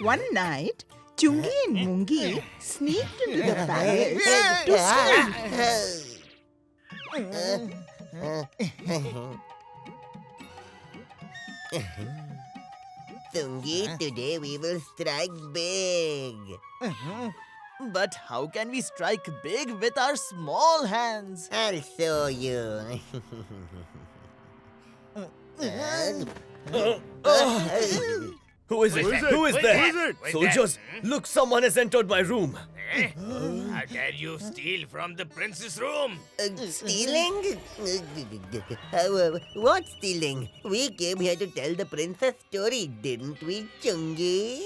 One night, Chungi and Mungi sneaked into the palace to study. Tungi, today we will strike big. But how can we strike big with our small hands? I'll show you. Who is it? Who is there? Soldiers, look, someone has entered my room. How dare you steal from the prince's room? Stealing? What stealing? We came here to tell the prince a story, didn't we, Chungi?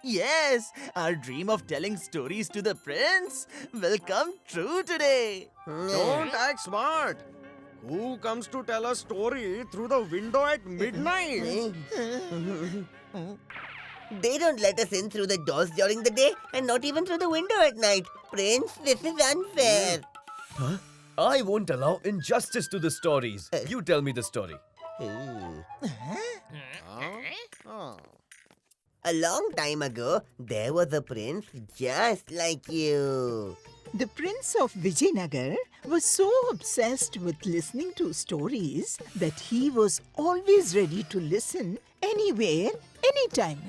Yes, our dream of telling stories to the prince will come true today. Don't act smart. Who comes to tell a story through the window at midnight? They don't let us in through the doors during the day and not even through the window at night. Prince, this is unfair. Huh? I won't allow injustice to the stories. You tell me the story. A long time ago, there was a prince just like you. The Prince of Vijayanagar was so obsessed with listening to stories that he was always ready to listen anywhere, anytime.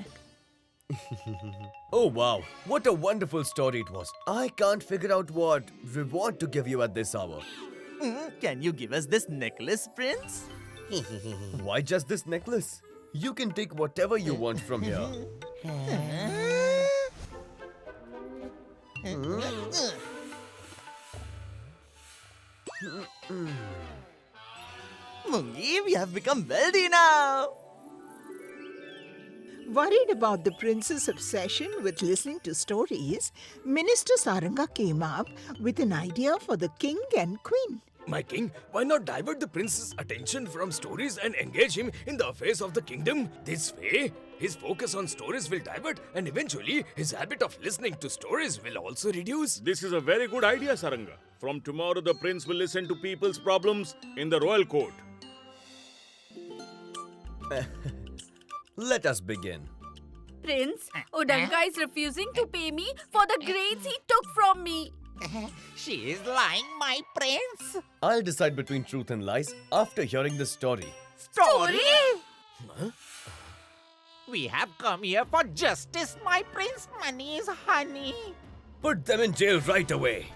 Oh wow, what a wonderful story it was. I can't figure out what reward to give you at this hour. Can you give us this necklace, Prince? Why just this necklace? You can take whatever you want from here. Mungi, we have become wealthy now. Worried about the prince's obsession with listening to stories, Minister Saranga came up with an idea for the king and queen. My king, why not divert the prince's attention from stories and engage him in the affairs of the kingdom? This way, his focus on stories will divert and eventually his habit of listening to stories will also reduce. This is a very good idea, Saranga. From tomorrow, the prince will listen to people's problems in the royal court. Let us begin. Prince, Udanka is refusing to pay me for the grains he took from me. She is lying, my prince. I'll decide between truth and lies after hearing the story. Story? Huh? We have come here for justice, my prince. Money is honey. Put them in jail right away.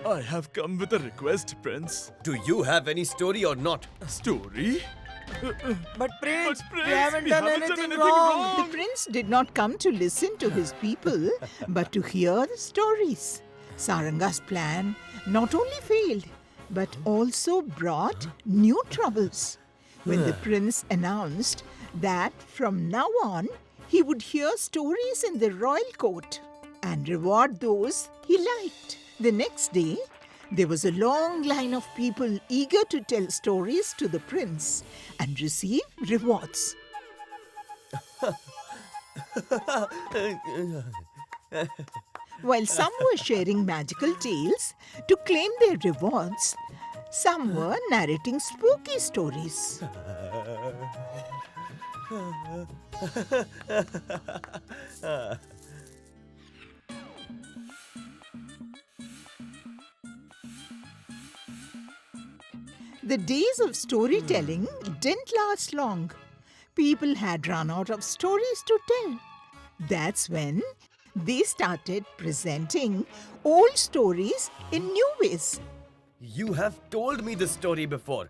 I have come with a request, Prince. Do you have any story or not? A story? But Prince, we we haven't done anything wrong. The prince did not come to listen to his people, but to hear the stories. Saranga's plan not only failed, but also brought new troubles. When the prince announced that from now on he would hear stories in the royal court and reward those he liked. The next day, there was a long line of people eager to tell stories to the prince and receive rewards. While some were sharing magical tales to claim their rewards, some were narrating spooky stories. The days of storytelling didn't last long. People had run out of stories to tell. That's when they started presenting old stories in new ways. You have told me this story before.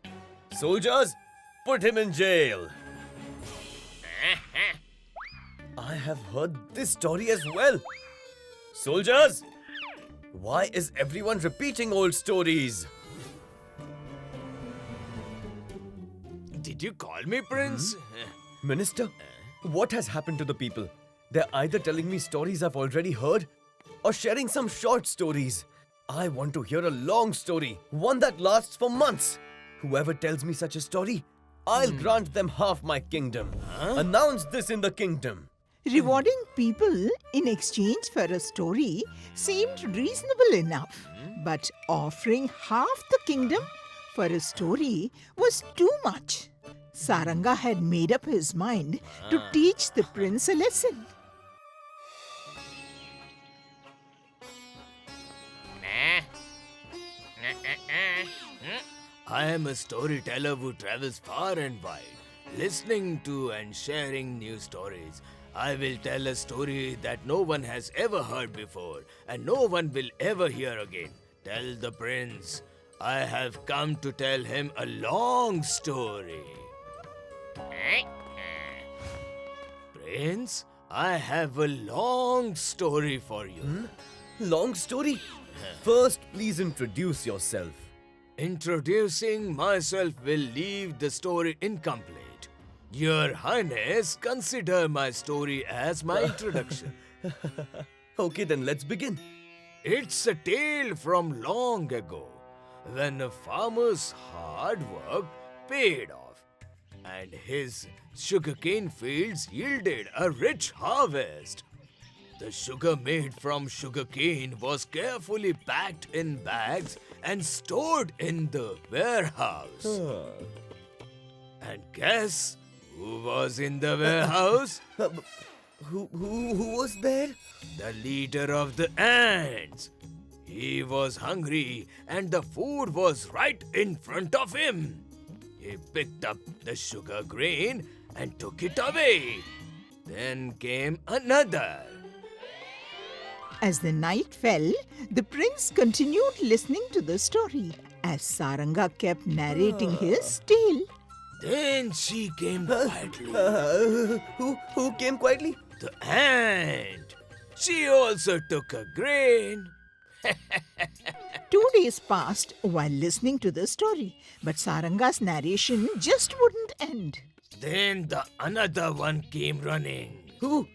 Soldiers, put him in jail. I have heard this story as well. Soldiers, why is everyone repeating old stories? Did you call me, Prince? Minister, what has happened to the people? They're either telling me stories I've already heard or sharing some short stories. I want to hear a long story, one that lasts for months. Whoever tells me such a story, I'll grant them half my kingdom. Announce this in the kingdom. Rewarding people in exchange for a story seemed reasonable enough. But offering half the kingdom for a story was too much. Saranga had made up his mind to teach the prince a lesson. I am a storyteller who travels far and wide, listening to and sharing new stories. I will tell a story that no one has ever heard before, and no one will ever hear again. Tell the prince, I have come to tell him a long story. Prince, I have a long story for you. Long story? First, please introduce yourself. Introducing myself will leave the story incomplete. Your Highness, consider my story as my introduction. Okay, then let's begin. It's a tale from long ago, when a farmer's hard work paid off, and his sugarcane fields yielded a rich harvest. The sugar made from sugarcane was carefully packed in bags and stored in the warehouse. And guess who was in the warehouse? Who was there? The leader of the ants. He was hungry and the food was right in front of him. He picked up the sugar grain and took it away. Then came another. As the night fell, the prince continued listening to the story as Saranga kept narrating his tale. Then she came quietly. Who came quietly? The ant. She also took a grain. 2 days passed while listening to the story, but Saranga's narration just wouldn't end. Then the another one came running. Who?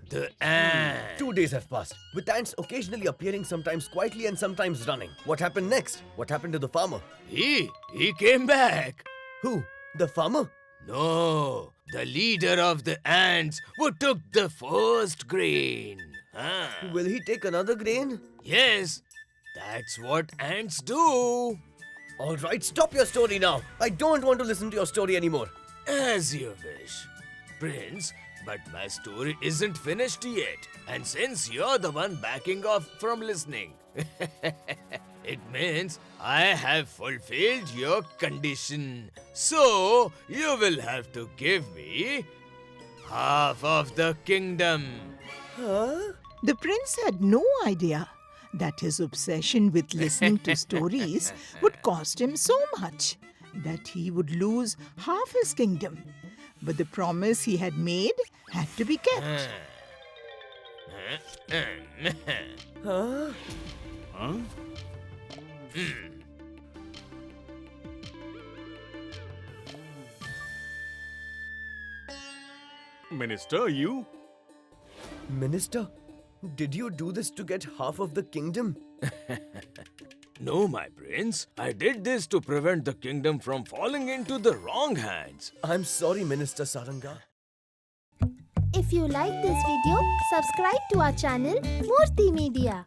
The ant. 2 days have passed, with ants occasionally appearing sometimes quietly and sometimes running. What happened next? What happened to the farmer? He came back. Who? The farmer? No, the leader of the ants who took the first grain. Will he take another grain? Yes, that's what ants do. All right, stop your story now. I don't want to listen to your story anymore. As you wish, Prince, but my story isn't finished yet. And since you're the one backing off from listening, it means I have fulfilled your condition. So, you will have to give me half of the kingdom. The prince had no idea that his obsession with listening to stories would cost him so much that he would lose half his kingdom. But the promise he had made had to be kept. Minister, you? Minister, did you do this to get half of the kingdom? No, my prince. I did this to prevent the kingdom from falling into the wrong hands. I'm sorry, Minister Saranga. If you like this video, subscribe to our channel Murty Media.